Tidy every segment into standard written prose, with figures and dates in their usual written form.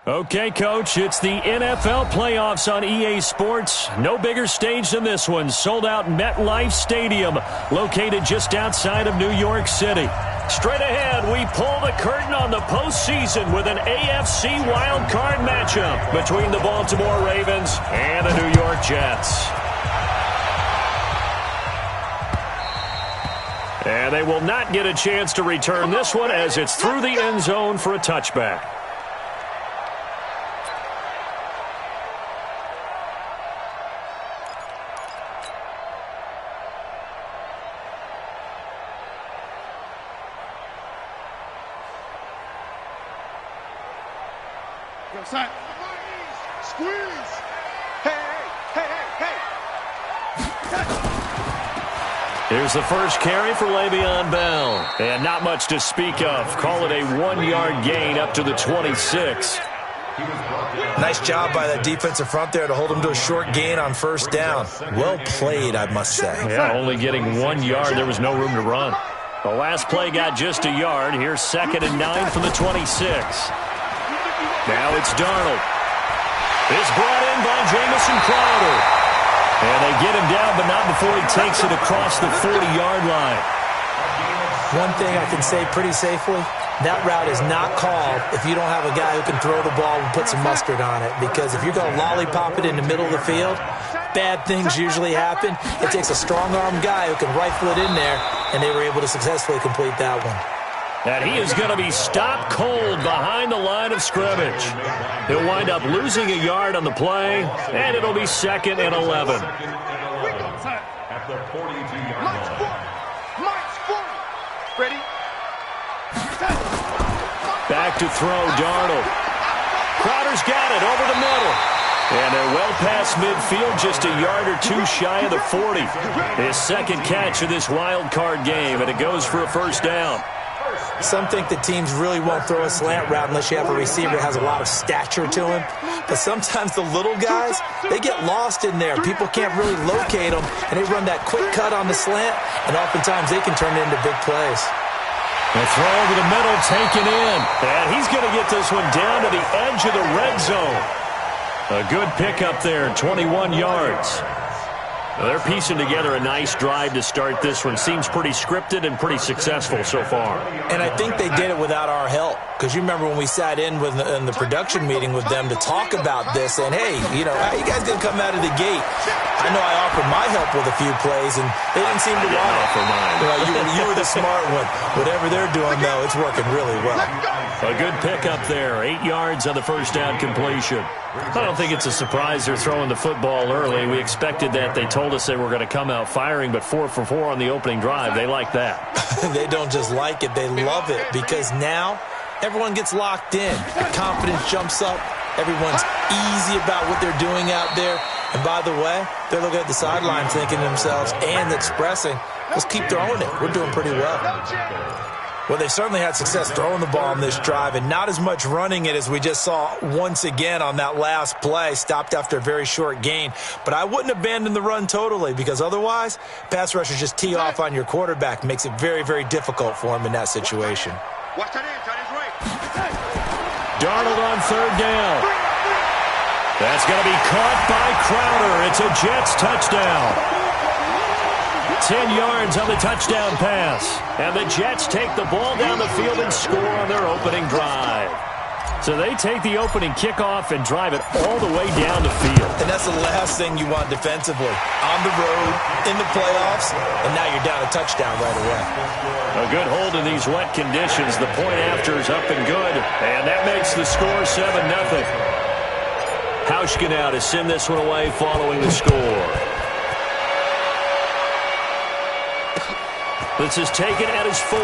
Okay, Coach, it's the NFL playoffs on EA Sports. No bigger stage than this one. Sold out MetLife Stadium, located just outside of New York City. Straight ahead, we pull the curtain on the postseason with an AFC wildcard matchup between the Baltimore Ravens and the New York Jets. And they will not get a chance to return this one as it's through the end zone for a touchback. Side. Squeeze. Hey. Here's the first carry for Le'Veon Bell. And not much to speak of. Call it a 1-yard gain up to the 26. Nice job by that defensive front there to hold him to a short gain on first down. Well played, I must say. Yeah, only getting 1 yard. There was no room to run. The last play got just a yard. Here's 2nd and 9 from the 26. Now it's Darnold. It's brought in by Jamison Crowder. And they get him down, but not before he takes it across the 40-yard line. One thing I can say pretty safely, that route is not called if you don't have a guy who can throw the ball and put some mustard on it. Because if you're going to lollipop it in the middle of the field, bad things usually happen. It takes a strong-armed guy who can rifle it in there, and they were able to successfully complete that one. And he is going to be stopped cold behind the line of scrimmage. He'll wind up losing a yard on the play, and it'll be 2nd and 11. At the 42-yard line. Mike's 40. Ready? Back to throw, Darnold. Crowder's got it over the middle. And they're well past midfield, just a yard or two shy of the 40. His second catch of this wild card game, and it goes for a first down. Some think that teams really won't throw a slant route unless you have a receiver that has a lot of stature to him. But sometimes the little guys, they get lost in there. People can't really locate them, and they run that quick cut on the slant, and oftentimes they can turn it into big plays. The throw over the middle, taken in. And he's going to get this one down to the edge of the red zone. A good pickup there, 21 yards. Now they're piecing together a nice drive to start this one. Seems pretty scripted and pretty successful so far. And I think they did it without our help. Because you remember when we sat in the production meeting with them to talk about this, and hey, how you guys going to come out of the gate? I know I offered my help with a few plays, and they didn't seem to want it. You were the smart one. Whatever they're doing, though, it's working really well. A good pickup there. 8 yards on the first down completion. I don't think it's a surprise they're throwing the football early. We expected that. They told us they were going to come out firing, but 4 for 4 on the opening drive. They like that. They don't just like it. They love it because now everyone gets locked in. The confidence jumps up. Everyone's easy about what they're doing out there. And by the way, they're looking at the sideline thinking to themselves and expressing, let's keep throwing it. We're doing pretty well. Well, they certainly had success throwing the ball on this drive and not as much running it as we just saw once again on that last play. Stopped after a very short gain. But I wouldn't abandon the run totally because otherwise, pass rushers just tee off on your quarterback. Makes it very, very difficult for him in that situation. Watch that in, tight end right. Darnold on 3rd down. That's going to be caught by Crowder. It's a Jets touchdown. 10 yards on the touchdown pass. And the Jets take the ball down the field and score on their opening drive. So they take the opening kickoff and drive it all the way down the field. And that's the last thing you want defensively. On the road, in the playoffs, and now you're down a touchdown right away. A good hold in these wet conditions. The point after is up and good. And that makes the score 7-0. Hauschka now to send this one away following the score. This is taken at his 4.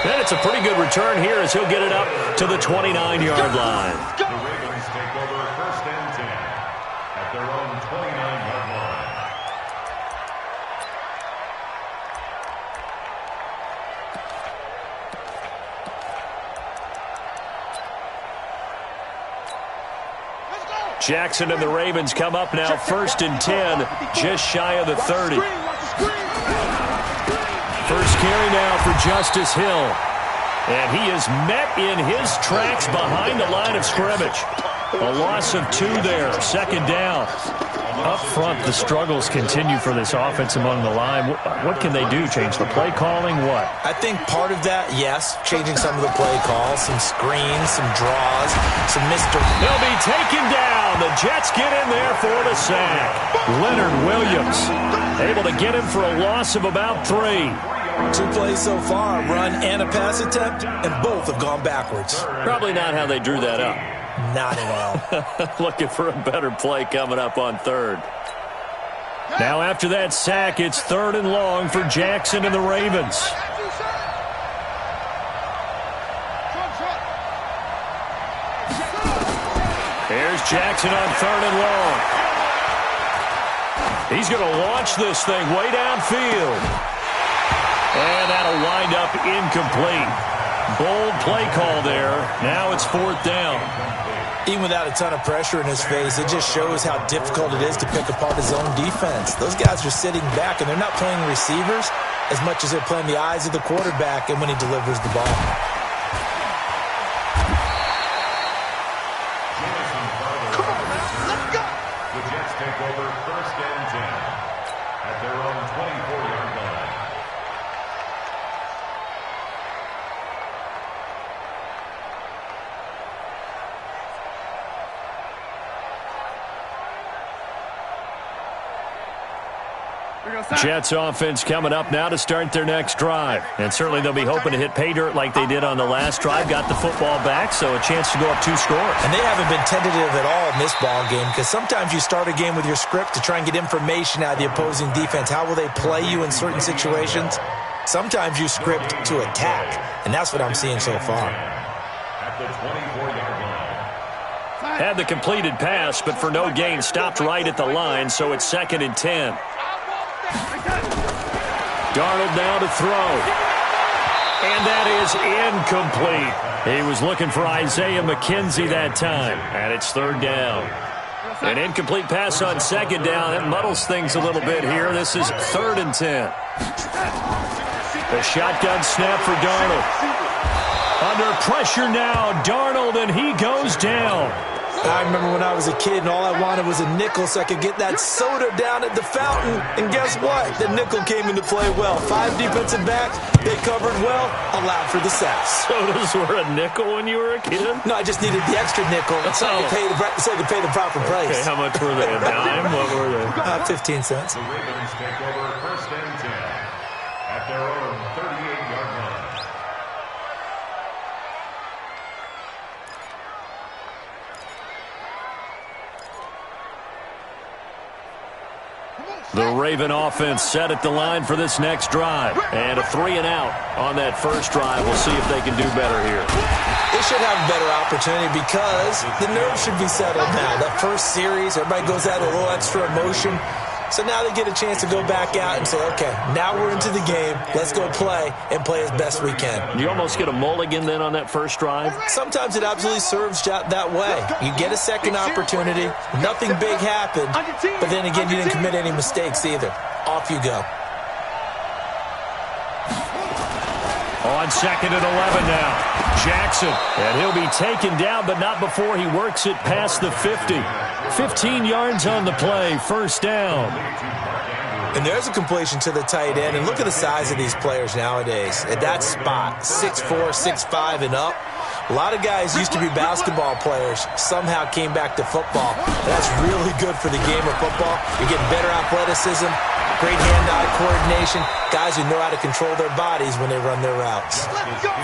And it's a pretty good return here as he'll get it up to the 29-yard line. The Ravens take over 1st and 10 at their own 29-yard line. Jackson and the Ravens come up now 1st and 10, just shy of the 30. First carry now for Justice Hill. And he is met in his tracks behind the line of scrimmage. A loss of 2 there, second down. Up front, the struggles continue for this offense among the line. What can they do? Change the play calling? What? I think part of that, yes, changing some of the play calls, some screens, some draws, some mystery. They'll be taken down. The Jets get in there for the sack. Leonard Williams able to get him for a loss of about 3. 2 plays so far, a run and a pass attempt, and both have gone backwards. Probably not how they drew that up. Not at all. Looking for a better play coming up on 3rd. Now after that sack, it's 3rd and long for Jackson and the Ravens. Here's Jackson on 3rd and long. He's going to launch this thing way downfield. And that'll wind up incomplete. Bold play call there. Now it's 4th down. Even without a ton of pressure in his face, it just shows how difficult it is to pick apart his own defense. Those guys are sitting back, and they're not playing receivers as much as they're playing the eyes of the quarterback and when he delivers the ball. Come on, man. Let's go. The Jets take over 1st and 10 at their own 24-yard line. Jets offense coming up now to start their next drive. And certainly they'll be hoping to hit pay dirt like they did on the last drive. Got the football back, so a chance to go up 2 scores. And they haven't been tentative at all in this ball game because sometimes you start a game with your script to try and get information out of the opposing defense. How will they play you in certain situations? Sometimes you script to attack, and that's what I'm seeing so far. At the 24-yard line. Had the completed pass, but for no gain, stopped right at the line, so it's 2nd and 10. Darnold now to throw. And that is incomplete. He was looking for Isaiah McKenzie that time. And it's 3rd down. An incomplete pass on 2nd down. It muddles things a little bit here. This is 3rd and 10. The shotgun snap for Darnold. Under pressure now, Darnold, and he goes down. I remember when I was a kid and all I wanted was a nickel so I could get that soda down at the fountain. And guess what? The nickel came into play well. 5 defensive backs, they covered well, allowed for the sacks. Sodas were a nickel when you were a kid? No, I just needed the extra nickel so I could pay the proper price. Okay, how much were they? A dime? What were they? 15 cents. The Ravens take over 1st and 10 at their own 38-yard line. The Raven offense set at the line for this next drive. And a 3 and out on that first drive. We'll see if they can do better here. They should have a better opportunity because the nerves should be settled now. That first series, everybody goes out with a little extra emotion. So now they get a chance to go back out and say, okay, now we're into the game. Let's go play and play as best we can. You almost get a mulligan then on that first drive? Sometimes it absolutely serves that way. You get a second opportunity. Nothing big happened. But then again, you didn't commit any mistakes either. Off you go. On 2nd and 11 now. Jackson. And he'll be taken down, but not before he works it past the 50. 15 yards on the play, 1st down. And there's a completion to the tight end. And look at the size of these players nowadays. At that spot, 6'4", 6'5", and up. A lot of guys used to be basketball players, somehow came back to football. That's really good for the game of football. You're getting better athleticism, great hand-eye coordination, guys who know how to control their bodies when they run their routes.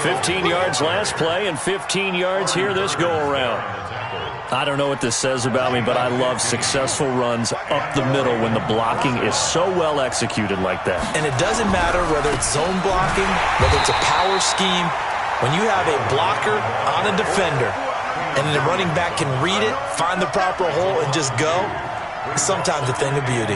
15 yards last play and 15 yards here this go-around. I don't know what this says about me, but I love successful runs up the middle when the blocking is so well executed like that. And it doesn't matter whether it's zone blocking, whether it's a power scheme. When you have a blocker on a defender and the running back can read it, find the proper hole, and just go, it's sometimes a thing of beauty.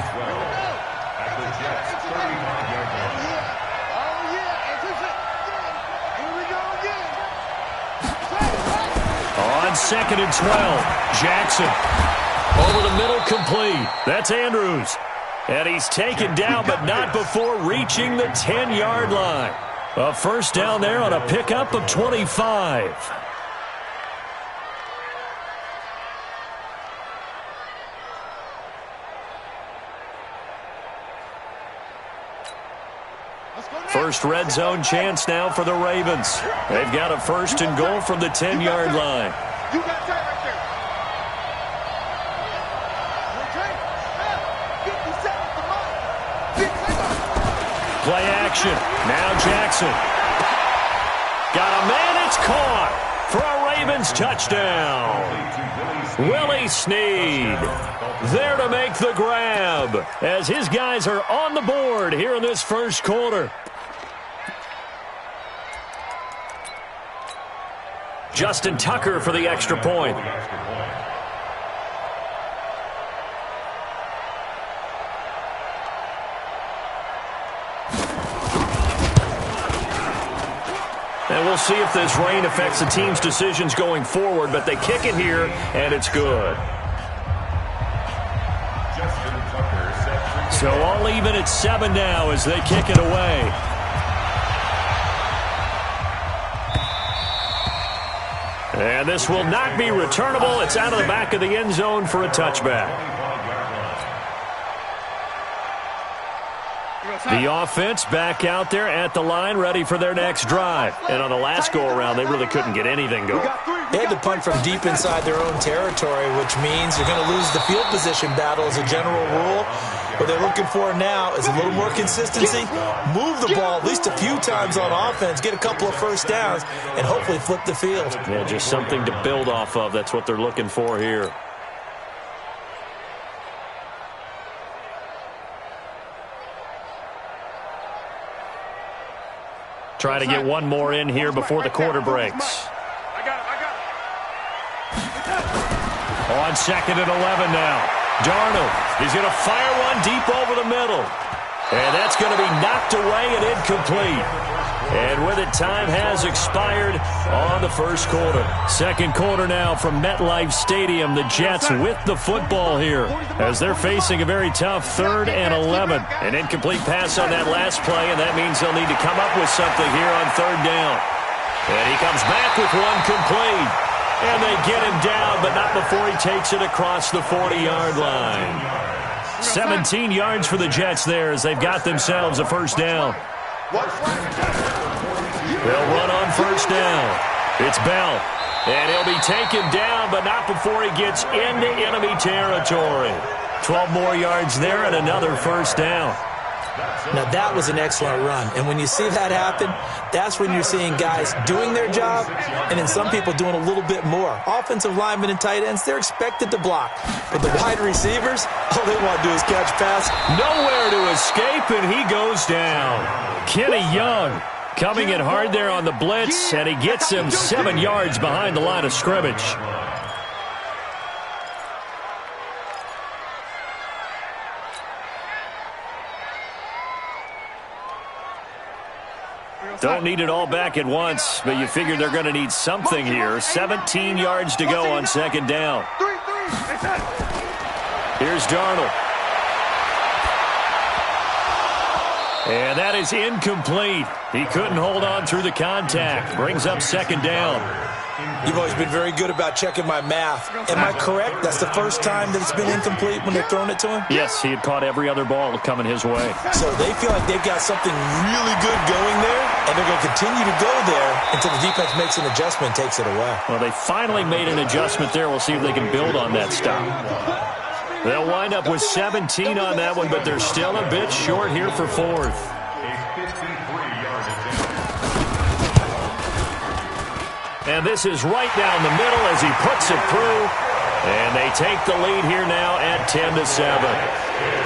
On 2nd and 12, Jackson. Over the middle, complete. That's Andrews. And he's taken down, but not before reaching the 10-yard line. A first down there on a pickup of 25. First red zone chance now for the Ravens. They've got a first and goal from the 10-yard line. You got that right there. Play action. Now Jackson. Got a man. It's caught for a Ravens touchdown. Willie Snead there to make the grab as his guys are on the board here in this first quarter. Justin Tucker for the extra point. And we'll see if this rain affects the team's decisions going forward, but they kick it here, and it's good. So all even at 7 now as they kick it away. And this will not be returnable. It's out of the back of the end zone for a touchback. The offense back out there at the line, ready for their next drive. And on the last go-around, they really couldn't get anything going. They had to punt from deep inside their own territory, which means you're going to lose the field position battle as a general rule. What they're looking for now is a little more consistency, move the ball at least a few times on offense, get a couple of first downs, and hopefully flip the field. Yeah, just something to build off of. That's what they're looking for here. Try to get one more in here before the quarter breaks. On second and 11 now. Darnold, he's going to fire one deep over the middle. And that's going to be knocked away and incomplete. And with it, time has expired on the first quarter. Second quarter now from MetLife Stadium. The Jets with the football here as they're facing a very tough 3rd and 11. An incomplete pass on that last play, and that means they'll need to come up with something here on 3rd down. And he comes back with one complete. And they get him down, but not before he takes it across the 40-yard line. 17 yards for the Jets there as they've got themselves a first down. They'll run on first down. It's Bell. And he'll be taken down, but not before he gets into enemy territory. 12 more yards there and another first down. Now, that was an excellent run. And when you see that happen, that's when you're seeing guys doing their job and then some people doing a little bit more. Offensive linemen and tight ends, they're expected to block. But the wide receivers, all they want to do is catch pass. Nowhere to escape, and he goes down. Kenny Young coming in hard there on the blitz, and he gets him 7 yards behind the line of scrimmage. Don't need it all back at once, but you figure they're going to need something here. 17 yards to go on second down. Here's Darnold. And that is incomplete. He couldn't hold on through the contact. Brings up second down. You've always been very good about checking my math. Am I correct? That's the first time that it's been incomplete when they've thrown it to him? Yes, he had caught every other ball coming his way. So they feel like they've got something really good going there, and they're going to continue to go there until the defense makes an adjustment and takes it away. Well, they finally made an adjustment there. We'll see if they can build on that stop. They'll wind up with 17 on that one, but they're still a bit short here for 4th. And this is right down the middle as he puts it through. And they take the lead here now at 10-7.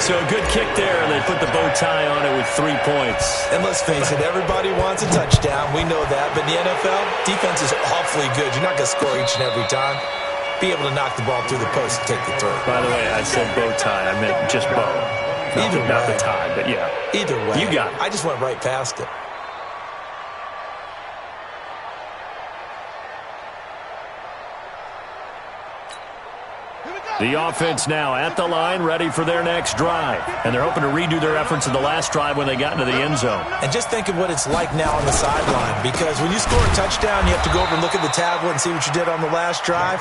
So a good kick there, and they put the bow tie on it with 3 points. And let's face it, everybody wants a touchdown. We know that. But in the NFL, defense is awfully good. You're not going to score each and every time. Be able to knock the ball through the post and take the throw. By the way, I said bow tie. I meant just bow. Either way. Not the tie, but yeah. Either way. You got it. I just went right past it. The offense now at the line, ready for their next drive. And they're hoping to redo their efforts in the last drive when they got into the end zone. And just think of what it's like now on the sideline, because when you score a touchdown, you have to go over and look at the tablet and see what you did on the last drive.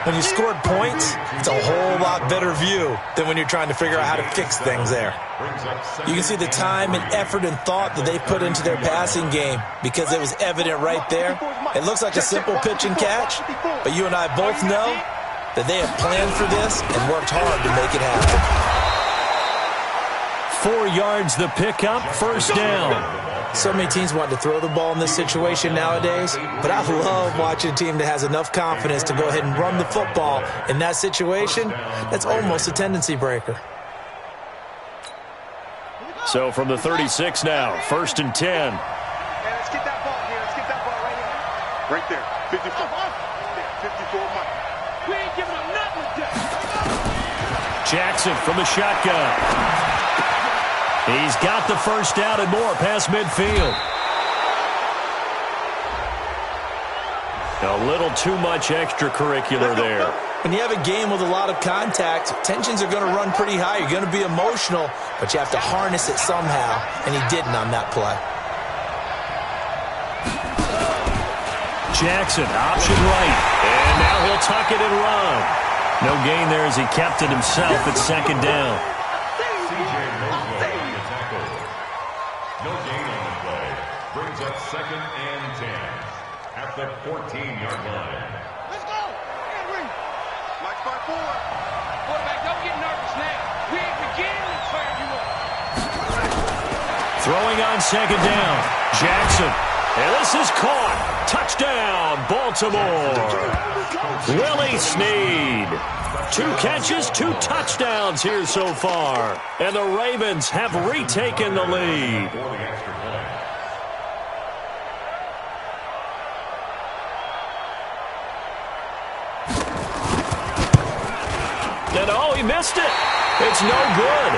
When you scored points, it's a whole lot better view than when you're trying to figure out how to fix things there. You can see the time and effort and thought that they put into their passing game because it was evident right there. It looks like a simple pitch and catch, but you and I both know that they have planned for this and worked hard to make it happen. 4 yards the pickup, first down. So many teams want to throw the ball in this situation nowadays, but I love watching a team that has enough confidence to go ahead and run the football in that situation. That's almost a tendency breaker. So from the 36 now, first and 10. Hey, let's get that ball here. Let's get that ball right here. Right there. 54. 54, Mike. We ain't giving up nothing today. Jackson from the shotgun. He's got the first down and more past midfield. A little too much extracurricular there. When you have a game with a lot of contact, tensions are going to run pretty high. You're going to be emotional, but you have to harness it somehow, and he didn't on that play. Jackson, option right, and now he'll tuck it and run. No gain there as he kept it himself at second down. No gain on the play. Brings up second and 10 at the 14-yard line. Let's go. Mike by 4. Quarterback, don't get nervous now. We ain't beginning to fire you up. Throwing on second down. Jackson. And this is caught. Touchdown, Baltimore. Willie Snead. 2 catches, 2 touchdowns here so far. And the Ravens have retaken the lead. And oh, he missed it. It's no good.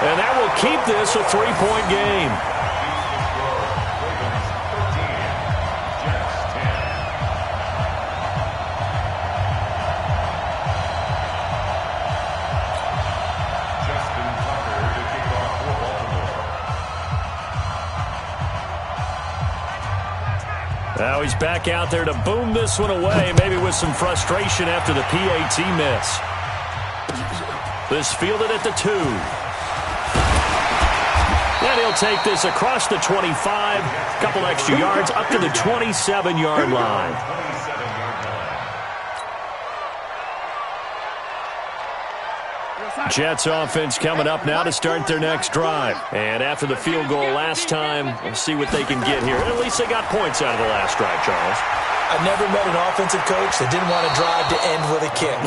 And that will keep this a 3-point game. Now he's back out there to boom this one away, maybe with some frustration after the PAT miss. This fielded at the 2. And he'll take this across the 25, a couple extra yards, up to the 27-yard line. Jets offense coming up now to start their next drive. And after the field goal last time, we'll see what they can get here. At least they got points out of the last drive, Charles. I've never met an offensive coach that didn't want to drive to end with a kick.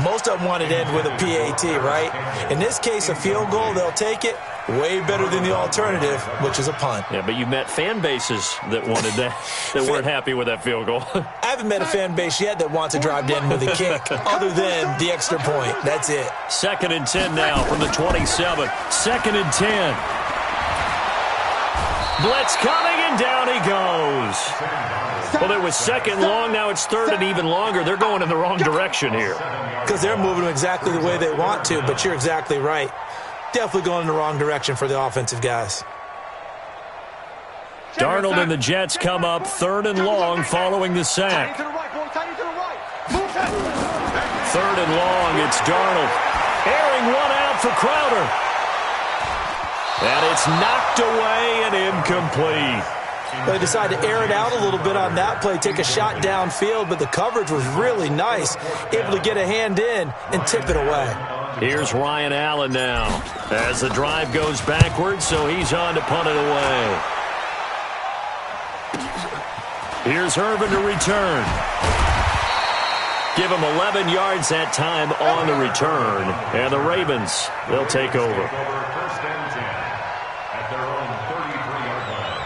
Most of them wanted to end with a PAT, right? In this case, a field goal, they'll take it. Way better than the alternative, which is a punt. Yeah, but you met fan bases that wanted that, that weren't happy with that field goal. I haven't met a fan base yet that wants to drive to end with a kick, other than the extra point. That's it. Second and 10 now from the 27. Second and 10. Blitz coming, and down he goes. Well, it was second long. Now it's third and even longer. They're going in the wrong direction here. Because they're moving exactly the way they want to, but you're exactly right. Definitely going in the wrong direction for the offensive guys. Darnold and the Jets come up third and long following the sack. Third and long, it's Darnold. Airing one out for Crowder. And it's knocked away and incomplete. They decided to air it out a little bit on that play, take a shot downfield, but the coverage was really nice, able to get a hand in and tip it away. Here's Ryan Allen now as the drive goes backwards, so he's on to punt it away. Here's Irvin to return. Give him 11 yards that time on the return, and the Ravens, they'll take over. First and 10 at their own 33-yard line.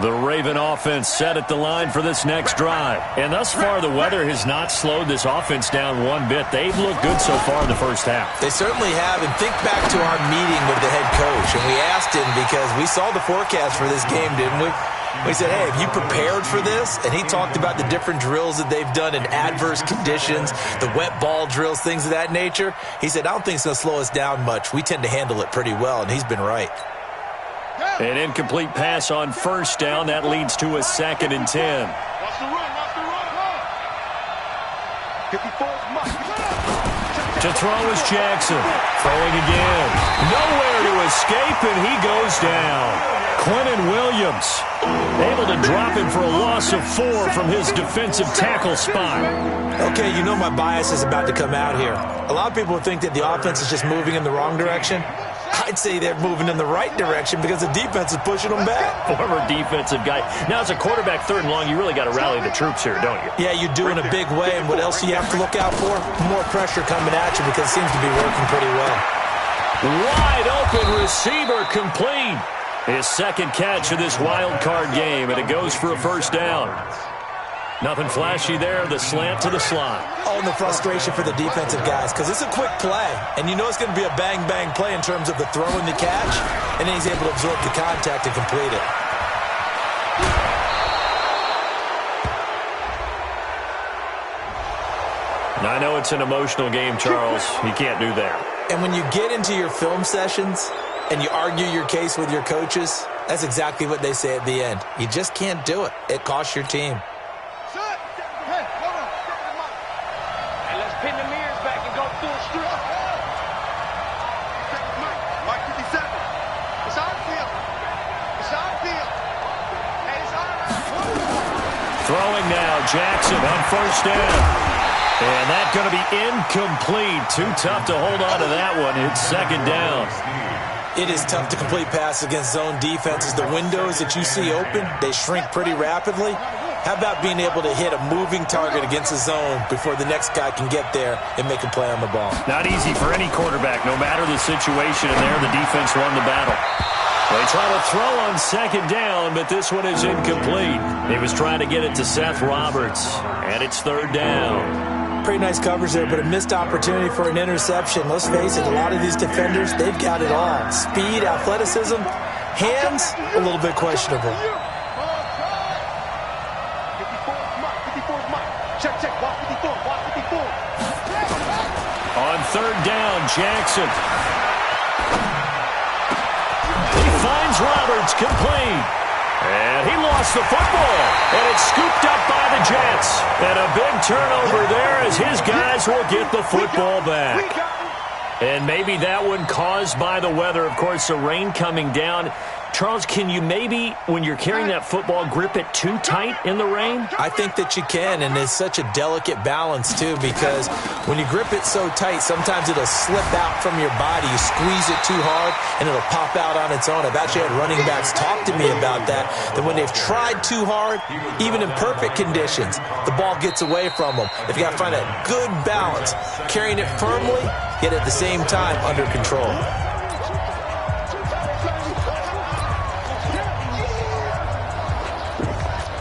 The Raven offense set at the line for this next drive. And thus far, the weather has not slowed this offense down one bit. They've looked good so far in the first half. They certainly have. And think back to our meeting with the head coach. And we asked him because we saw the forecast for this game, didn't we? We said, hey, have you prepared for this? And he talked about the different drills that they've done in adverse conditions, the wet ball drills, things of that nature. He said, I don't think it's going to slow us down much. We tend to handle it pretty well, and he's been right. An incomplete pass on first down. That leads to a 2nd and 10. Watch the run. 54's Mike. To throw is Jackson. Throwing again. Nowhere to escape, and he goes down. Quentin Williams able to drop him for a loss of 4 from his defensive tackle spot. Okay, you know my bias is about to come out here. A lot of people think that the offense is just moving in the wrong direction. I'd say they're moving in the right direction because the defense is pushing them back. Former defensive guy. Now, as a quarterback, 3rd and long, you really got to rally the troops here, don't you? Yeah, you do in a big way. And what else do you have to look out for? More pressure coming at you because it seems to be working pretty well. Wide open receiver complete. His 2nd catch of this wild card game, and it goes for a 1st down. Nothing flashy there. The slant to the slot. Oh, and the frustration for the defensive guys because it's a quick play. And you know it's going to be a bang-bang play in terms of the throw and the catch. And then he's able to absorb the contact and complete it. I know it's an emotional game, Charles. You can't do that. And when you get into your film sessions and you argue your case with your coaches, that's exactly what they say at the end. You just can't do it. It costs your team. Pin the mirrors back and go full strip. Mike 57. It's on field. It's on field. Hey, it's on. Throwing now, Jackson on 1st down. And that's going to be incomplete. Too tough to hold on to that one. It's 2nd down. It is tough to complete passes against zone defenses. The windows that you see open, they shrink pretty rapidly. How about being able to hit a moving target against a zone before the next guy can get there and make a play on the ball? Not easy for any quarterback, no matter the situation. And there, the defense won the battle. They try to throw on 2nd down, but this one is incomplete. He was trying to get it to Seth Roberts, and it's 3rd down. Pretty nice coverage there, but a missed opportunity for an interception. Let's face it, a lot of these defenders, they've got it all. Speed, athleticism, hands, a little bit questionable. Check. Walk 54. On 3rd down, Jackson. He finds Roberts, complete. And he lost the football. And it's scooped up by the Jets. And a big turnover there as his guys will get the football back. And maybe that one caused by the weather. Of course, the rain coming down. Charles, can you maybe, when you're carrying that football, grip it too tight in the rain? I think that you can, and it's such a delicate balance, too, because when you grip it so tight, sometimes it'll slip out from your body. You squeeze it too hard, and it'll pop out on its own. I've actually had running backs talk to me about that when they've tried too hard, even in perfect conditions, the ball gets away from them. They've got to find a good balance, carrying it firmly, yet at the same time under control.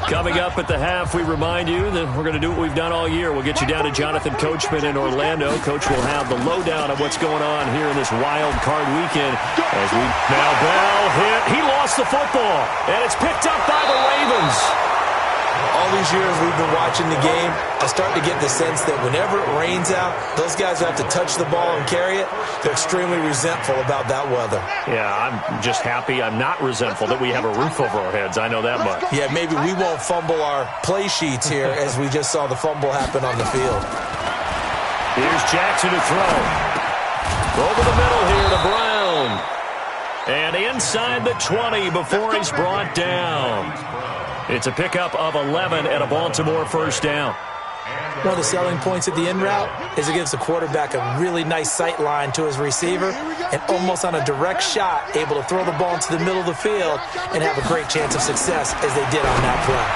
Coming up at the half, we remind you that we're going to do what we've done all year. We'll get you down to Jonathan Coachman in Orlando. Coach will have the lowdown of what's going on here in this wild card weekend. As we now Bell hit. He lost the football, and it's picked up by the Ravens. All these years we've been watching the game, I start to get the sense that whenever it rains out, those guys have to touch the ball and carry it. They're extremely resentful about that weather. Yeah, I'm just happy I'm not resentful that we have a roof over our heads. I know that much. Yeah, maybe we won't fumble our play sheets here as we just saw the fumble happen on the field. Here's Jackson to throw. Over the middle here to Brown. And inside the 20 before he's brought down. It's a pickup of 11 and a Baltimore 1st down. One of the selling points of the in route is it gives the quarterback a really nice sight line to his receiver and almost on a direct shot able to throw the ball into the middle of the field and have a great chance of success as they did on that play.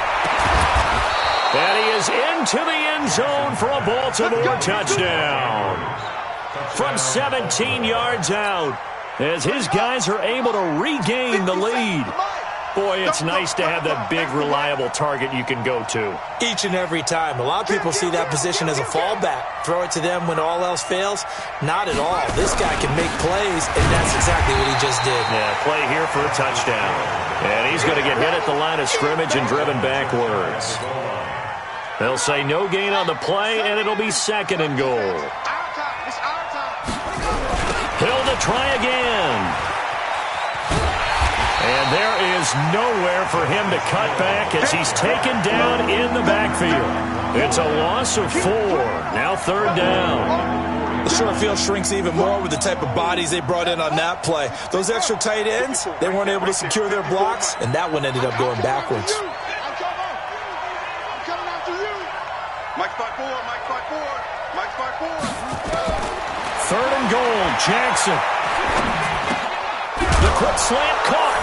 And he is into the end zone for a Baltimore touchdown. From 17 yards out as his guys are able to regain the lead. Boy, it's nice to have that big, reliable target you can go to. Each and every time. A lot of people see that position as a fallback. Throw it to them when all else fails. Not at all. This guy can make plays, and that's exactly what he just did. Yeah, play here for a touchdown. And he's going to get hit at the line of scrimmage and driven backwards. They'll say no gain on the play, and it'll be 2nd and goal. Hill to try again. And there is nowhere for him to cut back as he's taken down in the backfield. It's a loss of 4. Now 3rd down. The short field shrinks even more with the type of bodies they brought in on that play. Those extra tight ends, they weren't able to secure their blocks, and that one ended up going backwards. Mike's by 4, Mike's by 4, Mike's by 4. 3rd and goal, Jackson. The quick slant caught.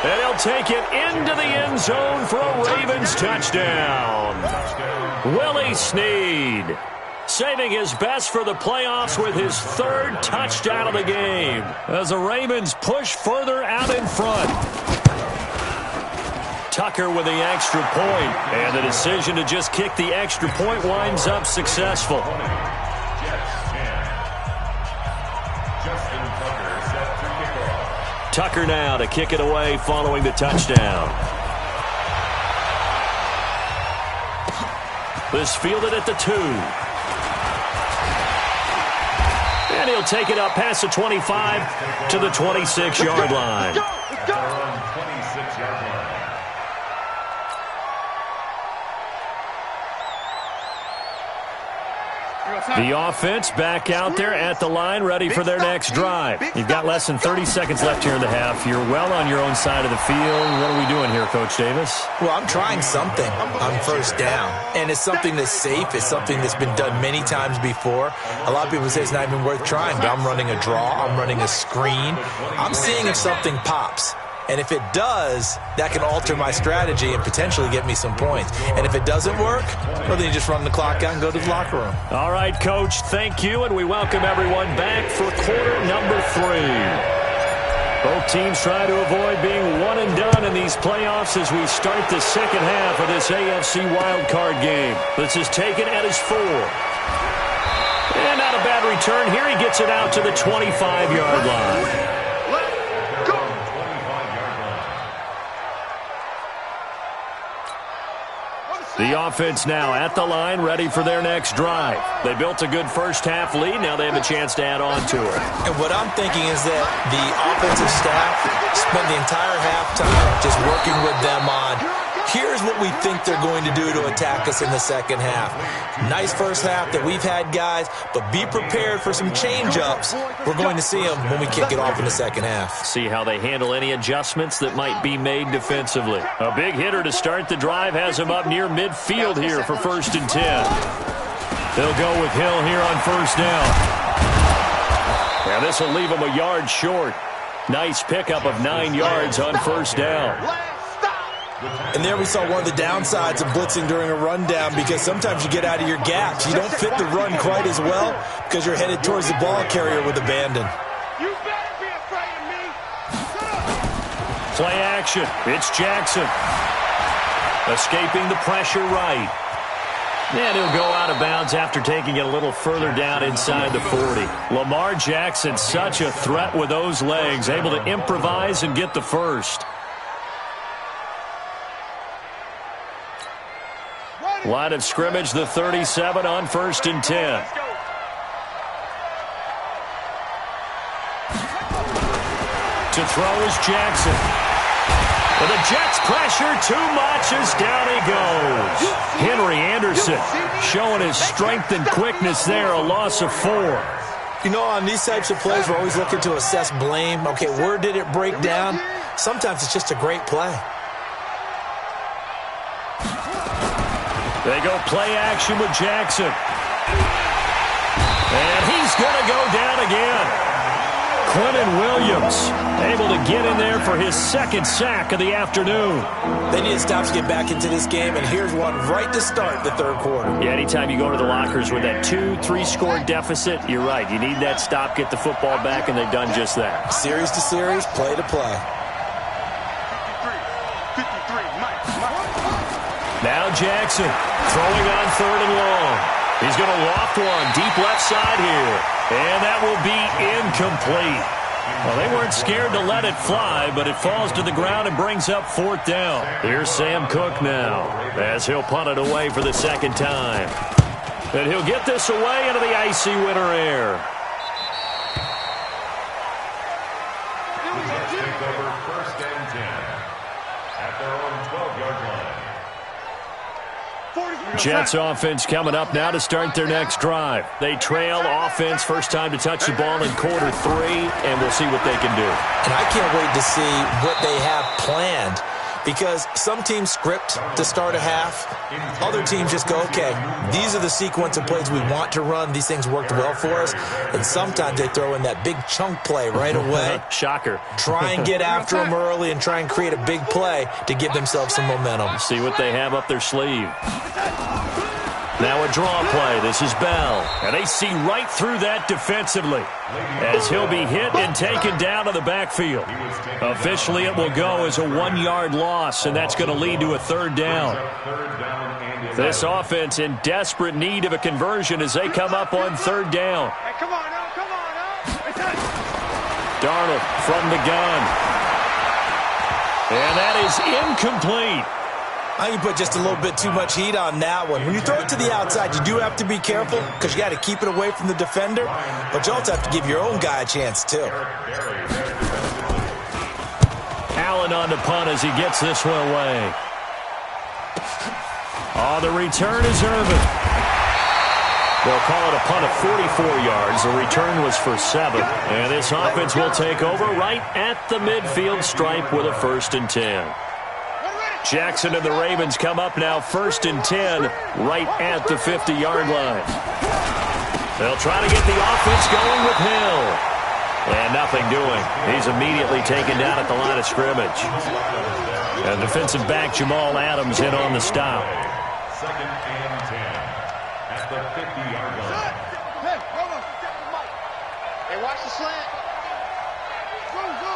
And he'll take it into the end zone for a Ravens touchdown. Willie Snead saving his best for the playoffs with his 3rd touchdown of the game as the Ravens push further out in front. Tucker with the extra point, and the decision to just kick the extra point winds up successful. Tucker now to kick it away following the touchdown. This fielded at the 2. And he'll take it up past the 25 to the 26-yard line. The offense back out there at the line, ready for their next drive. You've got less than 30 seconds left here in the half. You're well on your own side of the field. What are we doing here, Coach Davis? Well, I'm trying something on 1st down, and it's something that's safe. It's something that's been done many times before. A lot of people say it's not even worth trying, but I'm running a draw. I'm running a screen. I'm seeing if something pops. And if it does, that can alter my strategy and potentially get me some points. And if it doesn't work, well, then you just run the clock out and go to the locker room. All right, Coach, thank you, and we welcome everyone back for quarter number 3. Both teams try to avoid being one and done in these playoffs as we start the second half of this AFC wildcard game. This is taken at his 4. And not a bad return here. He gets it out to the 25-yard line. The offense now at the line, ready for their next drive. They built a good first half lead. Now they have a chance to add on to it. And what I'm thinking is that the offensive staff spent the entire halftime just working with them on, here's what we think they're going to do to attack us in the second half. Nice first half that we've had, guys, but be prepared for some change-ups. We're going to see them when we kick it off in the second half. See how they handle any adjustments that might be made defensively. A big hitter to start the drive has him up near midfield here for 1st and 10. They'll go with Hill here on 1st down. Now this will leave him a yard short. Nice pickup of 9 yards on 1st down. And there we saw one of the downsides of blitzing during a rundown, because sometimes you get out of your gaps. You don't fit the run quite as well because you're headed towards the ball carrier with abandon. You better be afraid of me. Play action. It's Jackson. Escaping the pressure right. And he'll go out of bounds after taking it a little further down inside the 40. Lamar Jackson, such a threat with those legs, able to improvise and get the first. Line of scrimmage, the 37 on 1st and 10. To throw is Jackson. And the Jets pressure too much as down he goes. Henry Anderson showing his strength and quickness there, a loss of 4. You know, on these types of plays, we're always looking to assess blame. Okay, where did it break down? Sometimes it's just a great play. They go play action with Jackson. And he's going to go down again. Quentin Williams able to get in there for his 2nd sack of the afternoon. They need to stop to get back into this game, and here's one right to start the 3rd quarter. Yeah, anytime you go to the lockers with that 2-3 score deficit, you're right. You need that stop, get the football back, and they've done just that. Series to series, play to play. 53, Mike. Now Jackson throwing on 3rd and long. He's going to loft one deep left side here. And that will be incomplete. Well, they weren't scared to let it fly, but it falls to the ground and brings up 4th down. Here's Sam Cook now as he'll punt it away for the 2nd time. And he'll get this away into the icy winter air. Take over 1st and 10 at their own 12-yard line. Jets offense coming up now to start their next drive. They trail offense, first time to touch the ball in quarter 3, and we'll see what they can do. And I can't wait to see what they have planned, because some teams script to start a half. Other teams just go, okay, these are the sequence of plays we want to run. These things worked well for us. And sometimes they throw in that big chunk play right away. Shocker. Try and get after them early and try and create a big play to give themselves some momentum. See what they have up their sleeve. Now a draw play. This is Bell. And they see right through that defensively as he'll be hit and taken down to the backfield. Officially, it will go as a 1-yard loss, and that's going to lead to a 3rd down. This offense in desperate need of a conversion as they come up on 3rd down. Hey, come on now, come on now. Darnold from the gun. And that is incomplete. I think you put just a little bit too much heat on that one. When you throw it to the outside, you do have to be careful because you got to keep it away from the defender, but you also have to give your own guy a chance too. Allen on the punt as he gets this one away. Oh, the return is Irvin. They'll call it a punt of 44 yards. The return was for 7. And this offense will take over right at the midfield stripe with a 1st and 10. Jackson and the Ravens come up now 1st and 10 right at the 50-yard line. They'll try to get the offense going with Hill. And nothing doing. He's immediately taken down at the line of scrimmage. And defensive back Jamal Adams in on the stop. 2nd and 10 at the 50-yard line. Hey, watch the slant. Go.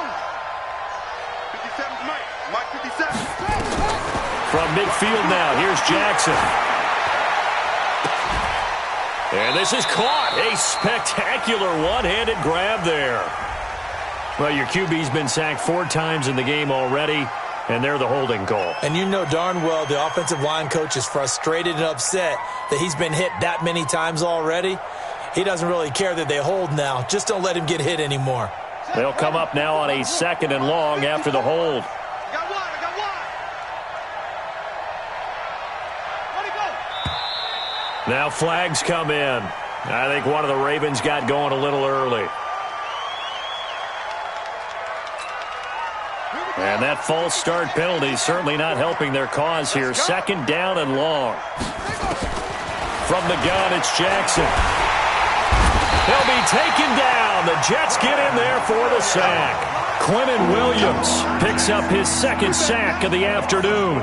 57's Mike. Mike 57. From midfield now, here's Jackson. And this is caught. A spectacular one-handed grab there. Well, your QB's been sacked 4 times in the game already, and they're the holding call. And you know darn well the offensive line coach is frustrated and upset that he's been hit that many times already. He doesn't really care that they hold now. Just don't let him get hit anymore. They'll come up now on a 2nd and long after the hold. I got one. Now flags come in. I think one of the Ravens got going a little early. And that false start penalty is certainly not helping their cause here. 2nd down and long. From the gun, it's Jackson. He'll be taken down. The Jets get in there for the sack. Quinnen Williams picks up his 2nd sack of the afternoon.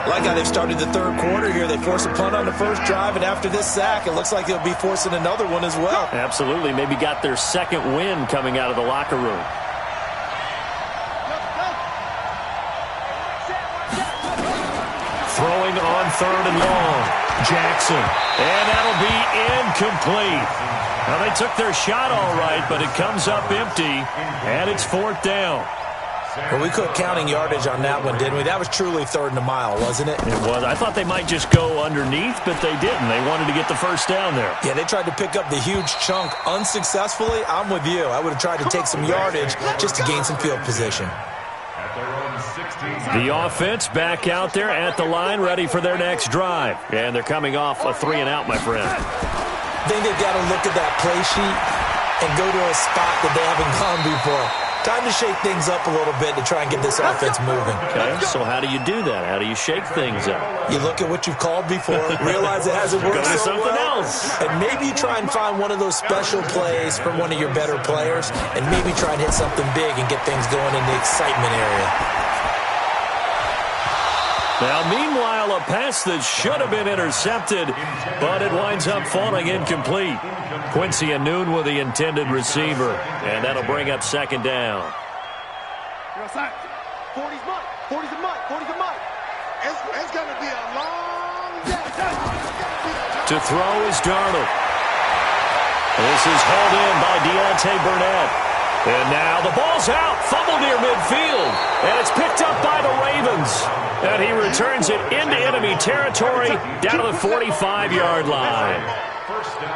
Like how they've started the 3rd quarter here. They force a punt on the 1st drive, and after this sack, it looks like they'll be forcing another one as well. Absolutely. Maybe got their 2nd win coming out of the locker room. Throwing on 3rd and long. Jackson. And that'll be incomplete. Now, they took their shot all right, but it comes up empty, and it's 4th down. Well, we quit counting yardage on that one, didn't we? That was truly 3rd and a mile, wasn't it? It was. I thought they might just go underneath, but they didn't. They wanted to get the 1st down there. Yeah, they tried to pick up the huge chunk unsuccessfully. I'm with you. I would have tried to take some yardage just to gain some field position. The offense back out there at the line, ready for their next drive. And they're coming off a 3 and out, my friend. I think they've got to look at that play sheet and go to a spot that they haven't gone before. Time to shake things up a little bit to try and get this offense moving. Okay, so how do you do that? How do you shake things up? You look at what you've called before, realize it hasn't worked Go to so something well, else. and maybe you try and find one of those special plays from one of your better players, and maybe try and hit something big and get things going in the excitement area. Now, meanwhile, a pass that should have been intercepted, but it winds up falling incomplete. Quincy Anoon with the intended receiver, and that'll bring up 2nd down. 40's Mike. 40's a Mike. 40's a Mike. It's going to be a long day. To throw is Darnold. This is hauled in by Deontay Burnett. And now the ball's out. Fumble near midfield. And it's picked up by the Ravens. And he returns it into enemy territory down to the 45-yard line.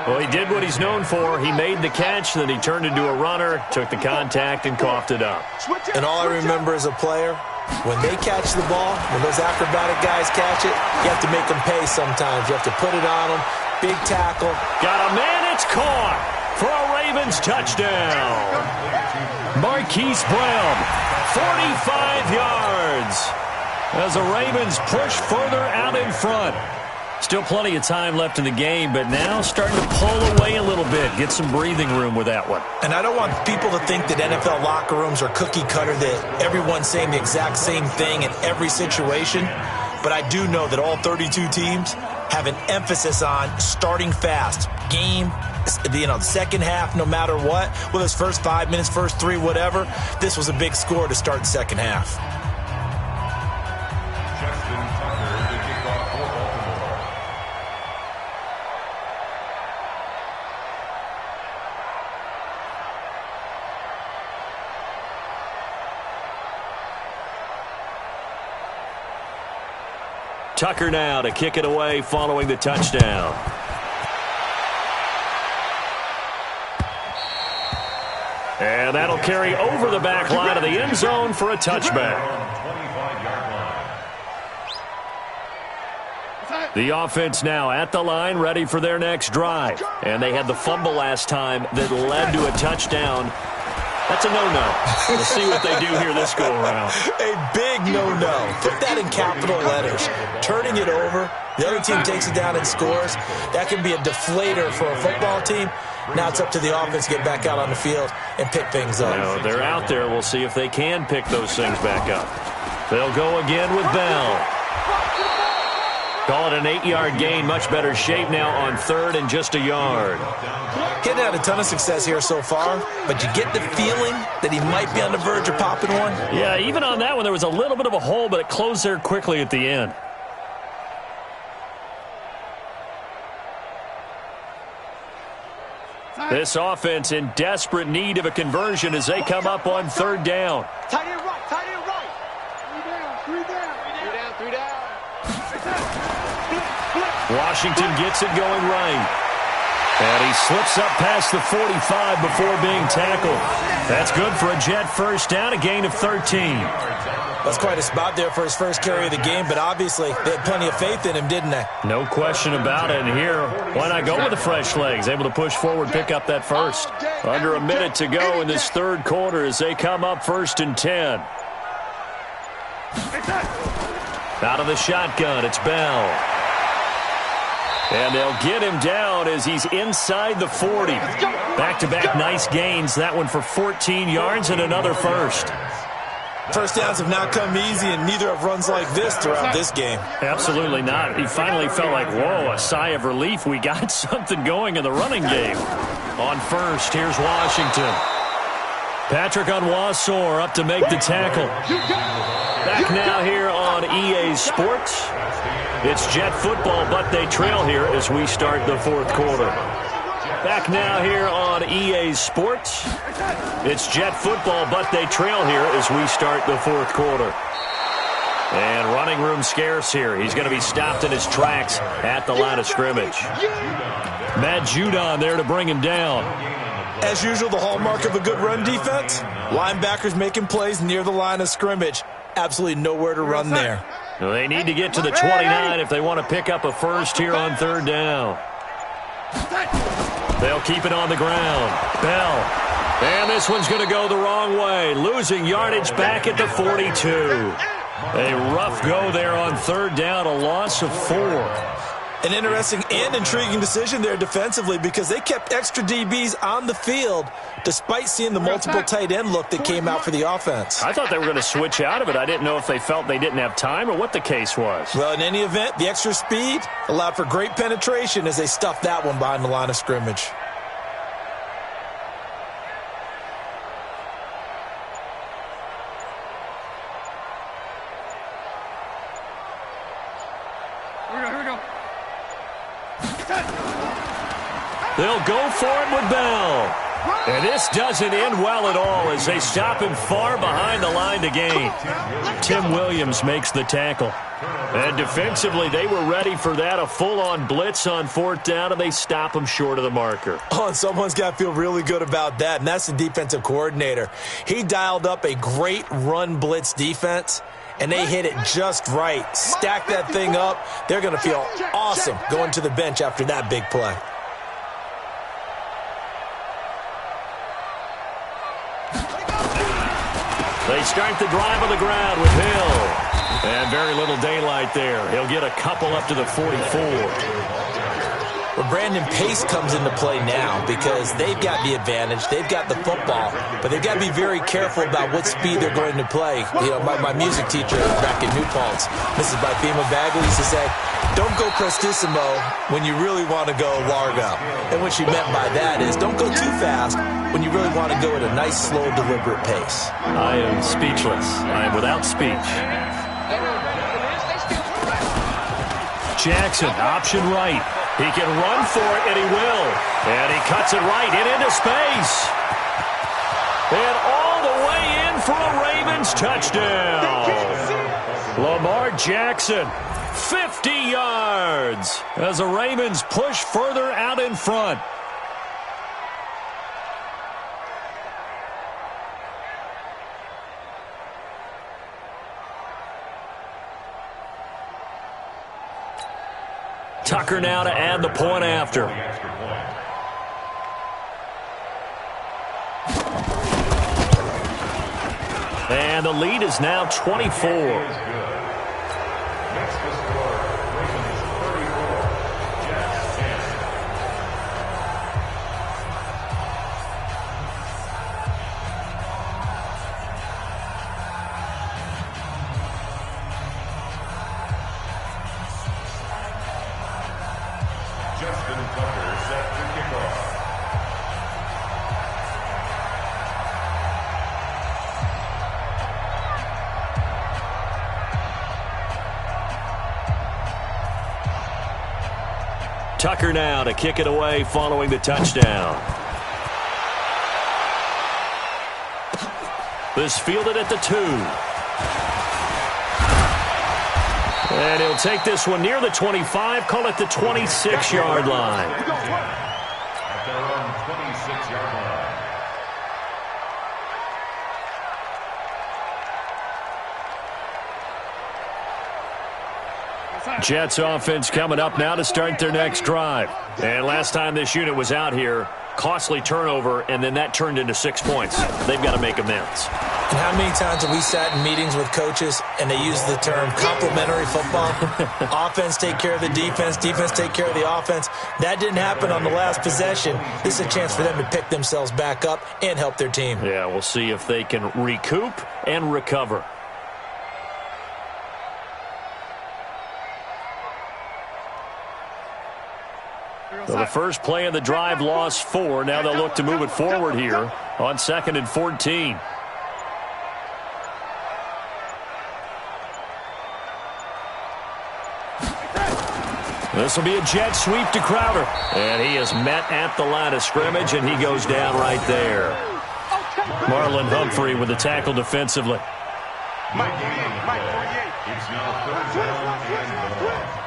Well, he did what he's known for. He made the catch, then he turned into a runner, took the contact, and coughed it up. And all I remember as a player, when they catch the ball, when those acrobatic guys catch it, you have to make them pay sometimes. You have to put it on them. Big tackle. Got a man, it's caught for a Ravens touchdown. Marquise Brown, 45 yards. As the Ravens push further out in front. Still plenty of time left in the game, but now starting to pull away a little bit. Get some breathing room with that one. And I don't want people to think that NFL locker rooms are cookie cutter, that everyone's saying the exact same thing in every situation. But I do know that all 32 teams have an emphasis on starting fast. Game, the second half, no matter what. Whether it's first 5 minutes, first 3, whatever. This was a big score to start the second half. Tucker now to kick it away following the touchdown. And that'll carry over the back line of the end zone for a touchback. The offense now at the line, ready for their next drive. And they had the fumble last time that led to a touchdown. That's a no-no. We'll see what they do here this go-around. A big no-no. Put that in capital letters. Turning it over, the other team takes it down and scores. That can be a deflator for a football team. Now it's up to the offense to get back out on the field and pick things up. Now, they're out there. We'll see if they can pick those things back up. They'll go again with Bell. Call it an 8-yard gain. Much better shape now on third and just a yard. He hadn't had a ton of success here so far, but you get the feeling that he might be on the verge of popping one. Yeah, even on that one, there was a little bit of a hole, but it closed there quickly at the end. This offense in desperate need of a conversion as they come up on third down. Tight end right, tight end right. Three down. Washington gets it going right. And he slips up past the 45 before being tackled. That's good for a Jet first down, a gain of 13. That's quite a spot there for his first carry of the game, but obviously they had plenty of faith in him, didn't they? No question about it. And here, why not go with the fresh legs? Able to push forward, pick up that first. Under a minute to go in this third quarter as they come up 1st and 10. Out of the shotgun, it's Bell. And they'll get him down as he's inside the 40. Back-to-back nice gains. That one for 14 yards and another first. First downs have not come easy, and neither have runs like this throughout this game. Absolutely not. He finally felt like, whoa, a sigh of relief. We got something going in the running game. On first, here's Washington. Patrick Onwuasor up to make the tackle. Back now here on EA Sports. It's Jet football, but they trail here as we start the fourth quarter. Back now here on EA Sports. It's Jet football, but they trail here as we start the fourth quarter. And running room scarce here. He's going to be stopped in his tracks at the line of scrimmage. Matt Judon there to bring him down. As usual, the hallmark of a good run defense, linebackers making plays near the line of scrimmage. Absolutely nowhere to run there. Well, they need to get to the 29 if they want to pick up a first here on third down. They'll keep it on the ground. Bell. And this one's going to go the wrong way. Losing yardage back at the 42. A rough go there on third down, a loss of 4. An interesting and intriguing decision there defensively because they kept extra DBs on the field despite seeing the multiple tight end look that came out for the offense. I thought they were going to switch out of it. I didn't know if they felt they didn't have time or what the case was. Well, in any event, the extra speed allowed for great penetration as they stuffed that one behind the line of scrimmage. Here we go. They'll go for it with Bell. And this doesn't end well at all as they stop him far behind the line to gain. Tim Williams makes the tackle. And defensively, they were ready for that, a full-on blitz on 4th down, and they stop him short of the marker. Oh, and someone's got to feel really good about that, and that's the defensive coordinator. He dialed up a great run blitz defense, and they hit it just right. Stack that thing up. They're going to feel awesome going to the bench after that big play. They start the drive on the ground with Hill. And very little daylight there. He'll get a couple up to the 44. Well, Brandon, pace comes into play now because they've got the advantage. They've got the football, but they've got to be very careful about what speed they're going to play. You know, my music teacher back in New Paltz, Mrs. Bythema Bagley, used to say, don't go prestissimo when you really want to go largo. And what she meant by that is don't go too fast when you really want to go at a nice, slow, deliberate pace. I am speechless. I am without speech. Jackson, option right. He can run for it, and he will. And he cuts it right and into space. And all the way in for a Ravens touchdown. Lamar Jackson, 50 yards as the Ravens push further out in front. Tucker now to add the point after. And the lead is now 24. Tucker now to kick it away following the touchdown. This fielded at the 2. And he'll take this one near the 25, call it the 26-yard line. At their own 26-yard line. Jets offense coming up now to start their next drive. And last time this unit was out here, costly turnover, and then that turned into 6 points. They've got to make amends. And how many times have we sat in meetings with coaches and they use the term complementary football? Offense take care of the defense, defense take care of the offense. That didn't happen on the last possession. This is a chance for them to pick themselves back up and help their team. Yeah, we'll see if they can recoup and recover. So the first play of the drive lost 4. Now they'll look to move it forward here on 2nd and 14. This will be a jet sweep to Crowder. And he is met at the line of scrimmage, and he goes down right there. Marlon Humphrey with the tackle defensively. Mike 48. It's now 3rd down and goal.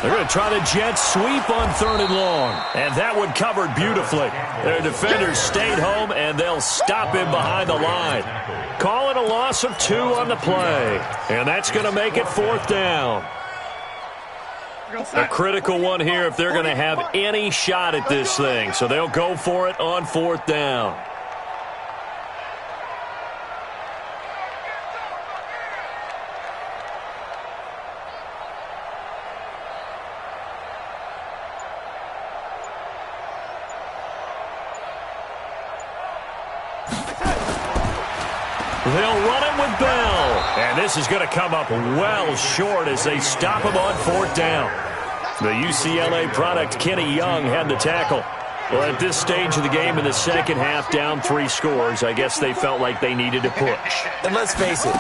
They're going to try the jet sweep on 3rd and long. And that one covered beautifully. Their defenders stayed home, and they'll stop him behind the line. Call it a loss of 2 on the play. And that's going to make it 4th down. A critical one here if they're going to have any shot at this thing. So they'll go for it on 4th down. They'll run it with Bell. And this is going to come up well short as they stop him on 4th down. The UCLA product, Kenny Young, had the tackle. Well, at this stage of the game in the second half, down 3 scores, I guess they felt like they needed to push. And let's face it,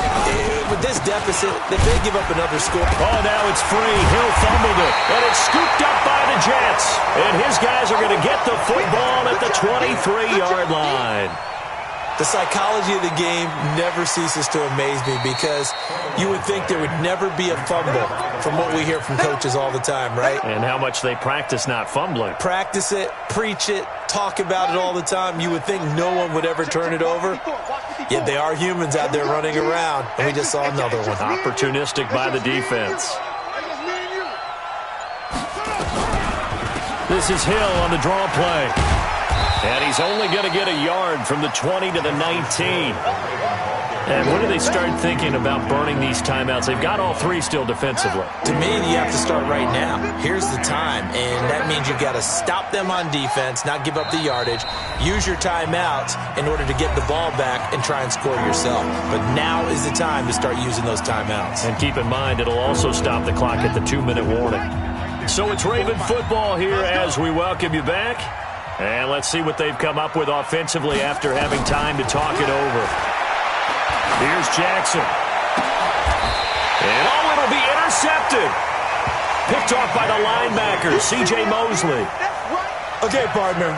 with this deficit, if they give up another score. Oh, now it's free. Hill fumbled it, and it's scooped up by the Jets. And his guys are going to get the football at the 23-yard line. The psychology of the game never ceases to amaze me because you would think there would never be a fumble from what we hear from coaches all the time, right? And how much they practice not fumbling. Practice it, preach it, talk about it all the time. You would think no one would ever turn it over. Yet they are humans out there running around, and we just saw another one. Opportunistic by the defense. This is Hill on the draw play. And he's only going to get a yard from the 20 to the 19. And when do they start thinking about burning these timeouts? They've got all 3 still defensively. To me, you have to start right now. Here's the time, and that means you've got to stop them on defense, not give up the yardage, use your timeouts in order to get the ball back and try and score yourself. But now is the time to start using those timeouts. And keep in mind, it'll also stop the clock at the 2-minute warning. So it's Raven football here as we welcome you back. And let's see what they've come up with offensively after having time to talk it over. Here's Jackson. And oh, it'll be intercepted. Picked off by the linebacker, C.J. Mosley. Okay, partner,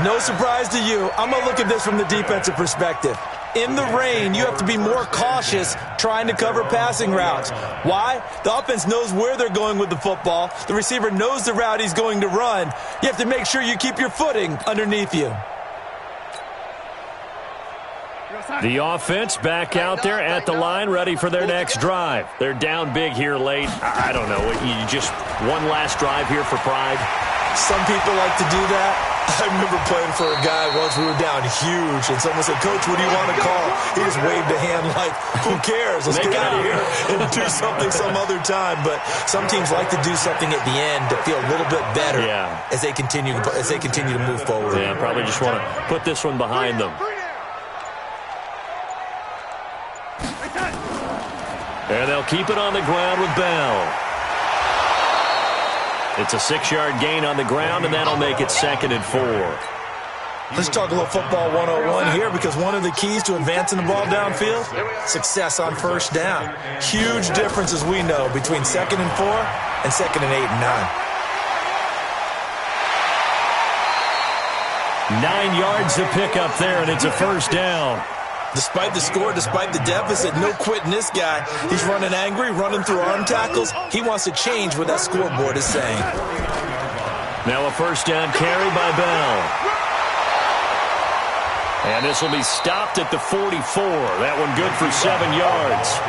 no surprise to you. I'm going to look at this from the defensive perspective. In the rain, you have to be more cautious trying to cover passing routes. Why? The offense knows where they're going with the football. The receiver knows the route he's going to run. You have to make sure you keep your footing underneath you. The offense back out there at the line, ready for their next drive. They're down big here late. I don't know. You just one last drive here for pride. Some people like to do that. I remember playing for a guy once. We were down huge, and someone said, "Coach, what do you want to call?" He just waved a hand like, "Who cares? Let's get out of here and do something some other time." But some teams like to do something at the end to feel a little bit better as they continue to move forward. Yeah, probably just want to put this one behind them. And they'll keep it on the ground with Bell. It's a 6-yard gain on the ground, and that'll make it 2nd and 4. Let's talk a little football 101 here, because one of the keys to advancing the ball downfield, success on first down. Huge difference, as we know, between 2nd and 4 and 2nd and 8 and 9. 9 yards to pick up there, and it's a first down. Despite the score, despite the deficit, no quitting this guy. He's running angry, running through arm tackles. He wants to change what that scoreboard is saying. Now a first down carry by Bell. And this will be stopped at the 44. That one good for 7 yards.